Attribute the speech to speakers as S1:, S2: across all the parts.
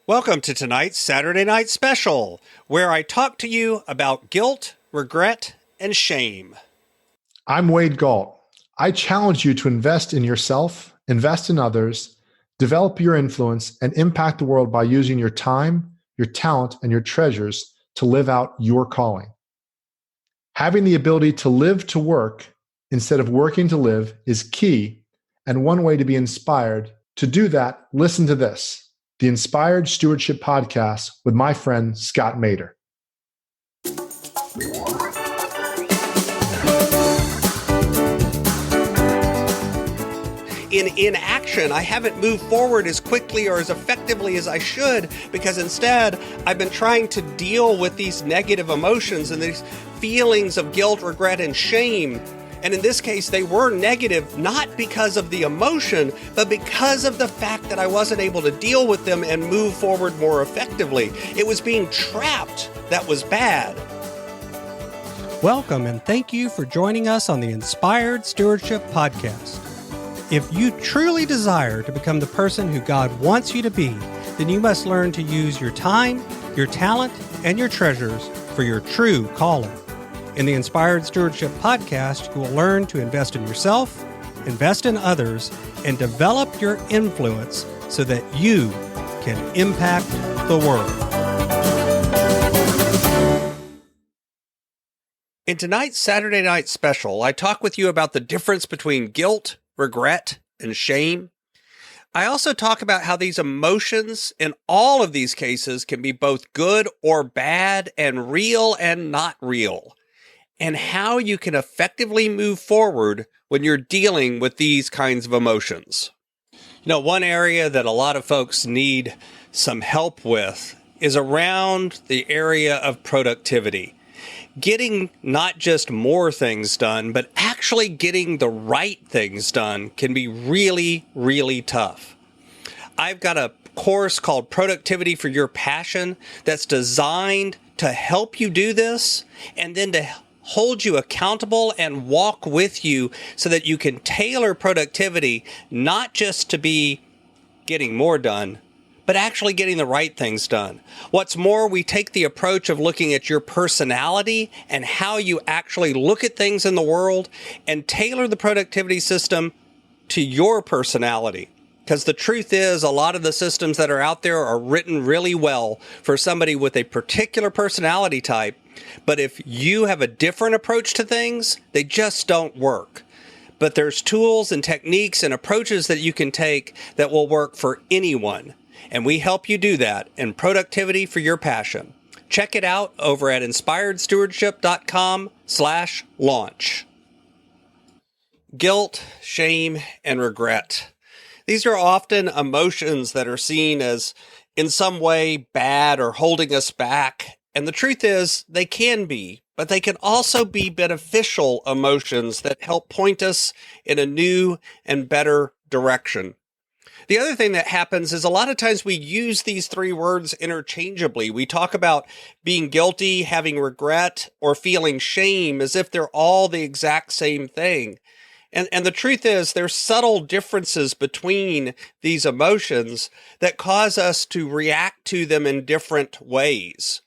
S1: Welcome to tonight's Saturday Night Special, where I talk to you about guilt, regret, and shame.
S2: I'm Wade Galt. I challenge you to invest in yourself, invest in others, develop your influence, and impact the world by using your time, your talent, and your treasures to live out your calling. Having the ability to live to work instead of working to live is key, and one way to be inspired. To do that, listen to this. The Inspired Stewardship Podcast with my friend, Scott Mader.
S1: In action, I haven't moved forward as quickly or as effectively as I should because instead I've been trying to deal with these negative emotions and these feelings of guilt, regret, and shame. And in this case, they were negative, not because of the emotion, but because of the fact that I wasn't able to deal with them and move forward more effectively. It was being trapped that was bad.
S3: Welcome and thank you for joining us on the Inspired Stewardship Podcast. If you truly desire to become the person who God wants you to be, then you must learn to use your time, your talent, and your treasures for your true calling. In the Inspired Stewardship Podcast, you will learn to invest in yourself, invest in others, and develop your influence so that you can impact the world.
S1: In tonight's Saturday Night Special, I talk with you about the difference between guilt, regret, and shame. I also talk about how these emotions in all of these cases can be both good or bad and real and not real, and how you can effectively move forward when you're dealing with these kinds of emotions. One area that a lot of folks need some help with is around the area of productivity. Getting not just more things done, but actually getting the right things done can be really, really tough. I've got a course called Productivity for Your Passion that's designed to help you do this and then to hold you accountable and walk with you so that you can tailor productivity not just to be getting more done, but actually getting the right things done. What's more, we take the approach of looking at your personality and how you actually look at things in the world and tailor the productivity system to your personality. Because the truth is, a lot of the systems that are out there are written really well for somebody with a particular personality type. But if you have a different approach to things, they just don't work. But there's tools and techniques and approaches that you can take that will work for anyone. And we help you do that in Productivity for Your Passion. Check it out over at inspiredstewardship.com/launch. Guilt, shame, and regret. These are often emotions that are seen as in some way bad or holding us back. And the truth is, they can be, but they can also be beneficial emotions that help point us in a new and better direction. The other thing that happens is a lot of times we use these three words interchangeably. We talk about being guilty, having regret, or feeling shame as if they're all the exact same thing. And the truth is, there's subtle differences between these emotions that cause us to react to them in different ways.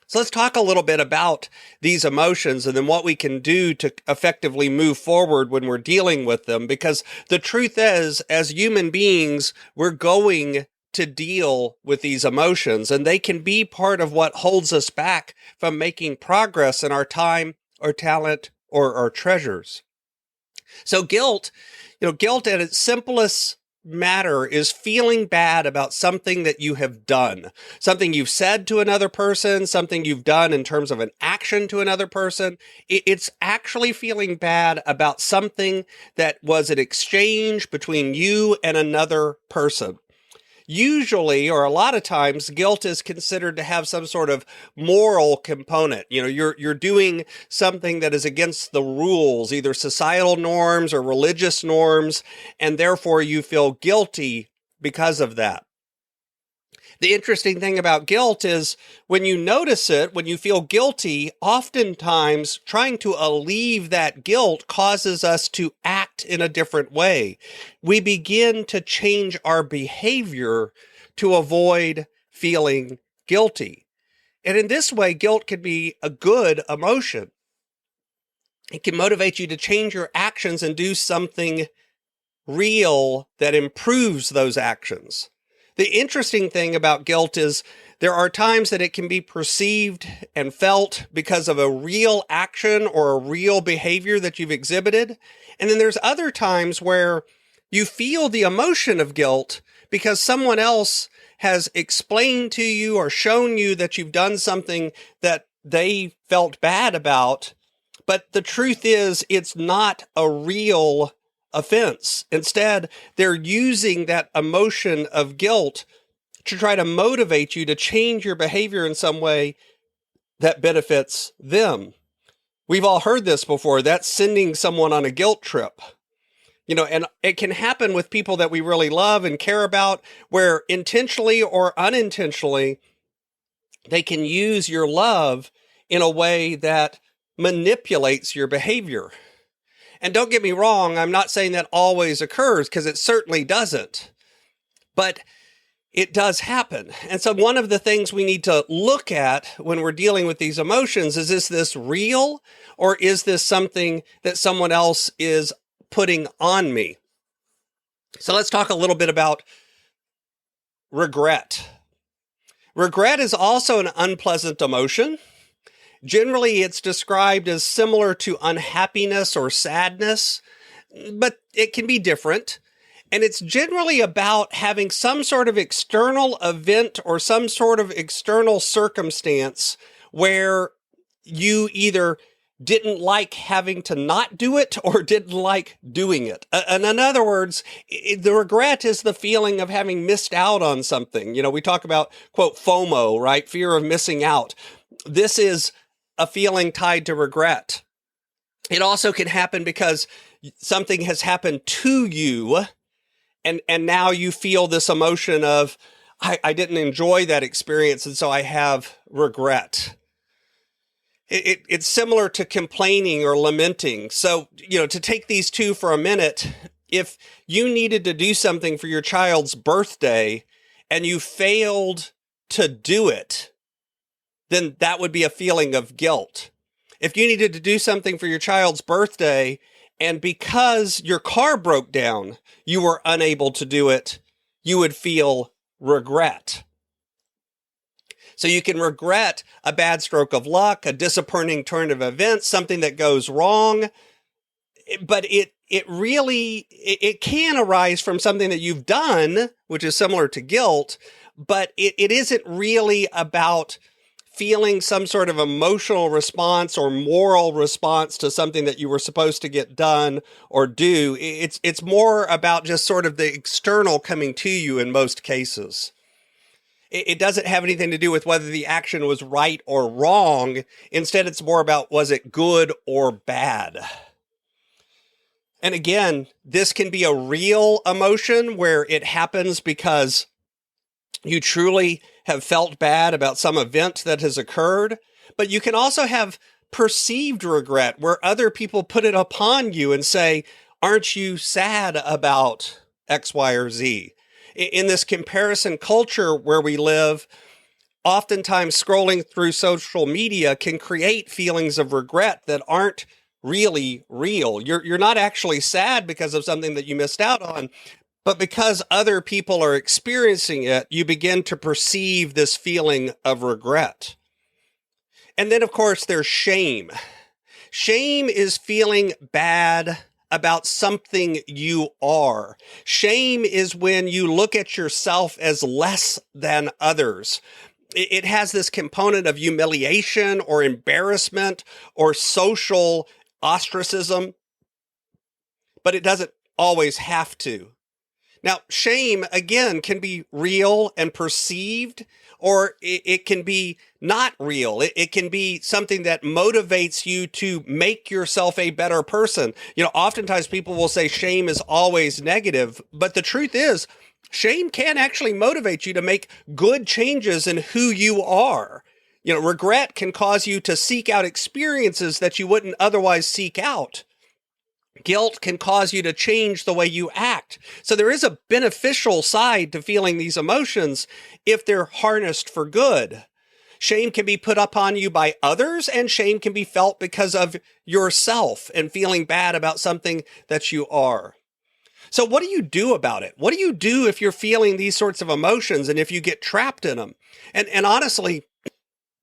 S1: So let's talk a little bit about these emotions and then what we can do to effectively move forward when we're dealing with them. Because the truth is, as human beings, we're going to deal with these emotions, and they can be part of what holds us back from making progress in our time, our talent, or our treasures. So guilt at its simplest matter is feeling bad about something that you have done, something you've said to another person, something you've done in terms of an action to another person. It's actually feeling bad about something that was an exchange between you and another person. Usually, or a lot of times, guilt is considered to have some sort of moral component. You're doing something that is against the rules, either societal norms or religious norms, and therefore you feel guilty because of that. The interesting thing about guilt is when you notice it, when you feel guilty, oftentimes trying to alleviate that guilt causes us to act in a different way. We begin to change our behavior to avoid feeling guilty. And in this way, guilt can be a good emotion. It can motivate you to change your actions and do something real that improves those actions. The interesting thing about guilt is there are times that it can be perceived and felt because of a real action or a real behavior that you've exhibited. And then there's other times where you feel the emotion of guilt because someone else has explained to you or shown you that you've done something that they felt bad about. But the truth is, it's not a real offense. Instead, they're using that emotion of guilt to try to motivate you to change your behavior in some way that benefits them. We've all heard this before. That's sending someone on a guilt trip. And it can happen with people that we really love and care about, where intentionally or unintentionally, they can use your love in a way that manipulates your behavior. And don't get me wrong, I'm not saying that always occurs, because it certainly doesn't. But it does happen. And so one of the things we need to look at when we're dealing with these emotions is this real, or is this something that someone else is putting on me? So let's talk a little bit about regret. Regret is also an unpleasant emotion. Generally, it's described as similar to unhappiness or sadness, but it can be different. And it's generally about having some sort of external event or some sort of external circumstance where you either didn't like having to not do it or didn't like doing it. And in other words, the regret is the feeling of having missed out on something. We talk about, quote, FOMO, right? Fear of missing out. This is a feeling tied to regret. It also can happen because something has happened to you, and now you feel this emotion of, I didn't enjoy that experience, and so I have regret. It's similar to complaining or lamenting. So, to take these two for a minute, if you needed to do something for your child's birthday and you failed to do it, then that would be a feeling of guilt. If you needed to do something for your child's birthday, and because your car broke down, you were unable to do it, you would feel regret. So you can regret a bad stroke of luck, a disappointing turn of events, something that goes wrong. But it can arise from something that you've done, which is similar to guilt, but it isn't really about feeling some sort of emotional response or moral response to something that you were supposed to get done or do. It's more about just sort of the external coming to you in most cases. It doesn't have anything to do with whether the action was right or wrong. Instead, it's more about, was it good or bad? And again, this can be a real emotion where it happens because you truly have felt bad about some event that has occurred, but you can also have perceived regret where other people put it upon you and say, aren't you sad about X, Y, or Z? In this comparison culture where we live, oftentimes scrolling through social media can create feelings of regret that aren't really real. You're not actually sad because of something that you missed out on, but because other people are experiencing it, you begin to perceive this feeling of regret. And then, of course, there's shame. Shame is feeling bad about something you are. Shame is when you look at yourself as less than others. It has this component of humiliation or embarrassment or social ostracism, but it doesn't always have to. Now, shame, again, can be real and perceived, or it can be not real. It can be something that motivates you to make yourself a better person. Oftentimes people will say shame is always negative, but the truth is, shame can actually motivate you to make good changes in who you are. Regret can cause you to seek out experiences that you wouldn't otherwise seek out. Guilt can cause you to change the way you act. So there is a beneficial side to feeling these emotions if they're harnessed for good. Shame can be put upon you by others, and shame can be felt because of yourself and feeling bad about something that you are. So what do you do about it? What do you do if you're feeling these sorts of emotions and if you get trapped in them? And honestly,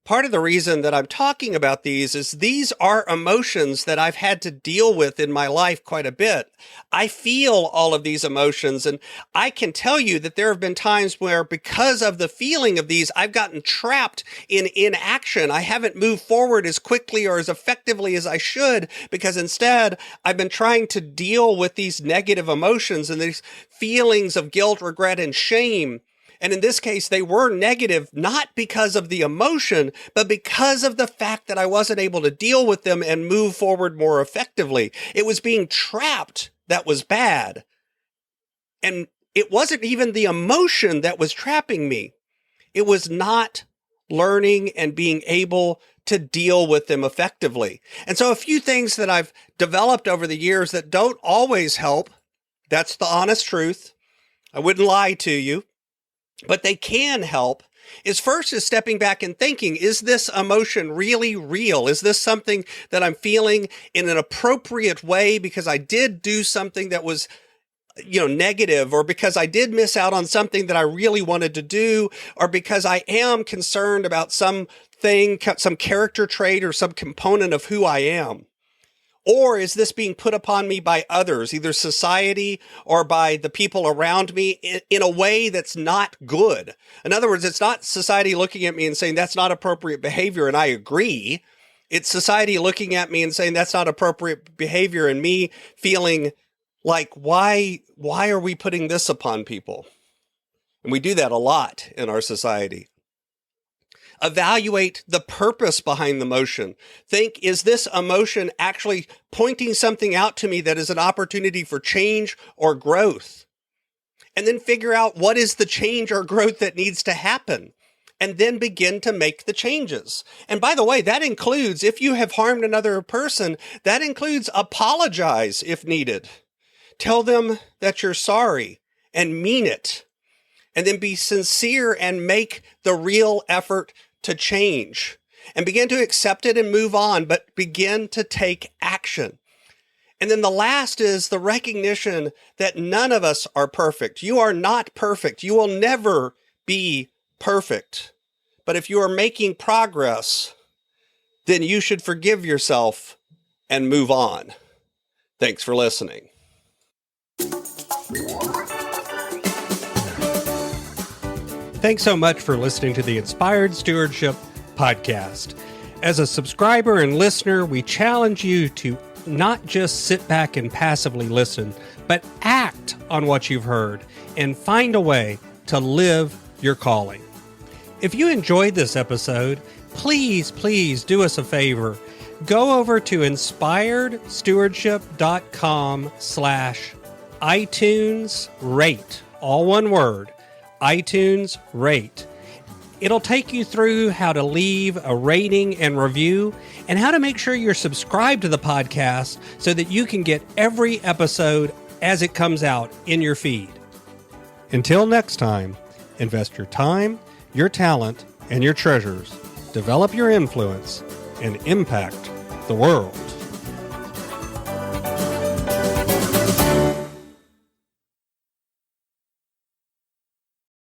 S1: part of the reason that I'm talking about these are emotions that I've had to deal with in my life quite a bit. I feel all of these emotions, and I can tell you that there have been times where, because of the feeling of these, I've gotten trapped in inaction. I haven't moved forward as quickly or as effectively as I should, because instead I've been trying to deal with these negative emotions and these feelings of guilt, regret, and shame. And in this case, they were negative, not because of the emotion, but because of the fact that I wasn't able to deal with them and move forward more effectively. It was being trapped that was bad. And it wasn't even the emotion that was trapping me. It was not learning and being able to deal with them effectively. And so a few things that I've developed over the years that don't always help, that's the honest truth. I wouldn't lie to you. But they can help, is stepping back and thinking, is this emotion really real? Is this something that I'm feeling in an appropriate way because I did do something that was, negative, or because I did miss out on something that I really wanted to do, or because I am concerned about something, some character trait or some component of who I am? Or is this being put upon me by others, either society or by the people around me, in a way that's not good? In other words, it's not society looking at me and saying that's not appropriate behavior, and I agree. It's society looking at me and saying that's not appropriate behavior, and me feeling like, why are we putting this upon people? And we do that a lot in our society. Evaluate the purpose behind the emotion. Think, is this emotion actually pointing something out to me that is an opportunity for change or growth? And then figure out what is the change or growth that needs to happen, and then begin to make the changes. And by the way, that includes, if you have harmed another person, that includes apologize if needed. Tell them that you're sorry and mean it. And then be sincere and make the real effort to change, and begin to accept it and move on, but begin to take action. And then the last is the recognition that none of us are perfect. You are not perfect. You will never be perfect. But if you are making progress, then you should forgive yourself and move on. Thanks for listening.
S3: Thanks so much for listening to the Inspired Stewardship podcast. As a subscriber and listener, we challenge you to not just sit back and passively listen, but act on what you've heard and find a way to live your calling. If you enjoyed this episode, please do us a favor. Go over to inspiredstewardship.com/iTunes rate, all one word, iTunes rate. It'll take you through how to leave a rating and review, and how to make sure you're subscribed to the podcast so that you can get every episode as it comes out in your feed. Until next time, invest your time, your talent, and your treasures. Develop your influence and impact the world.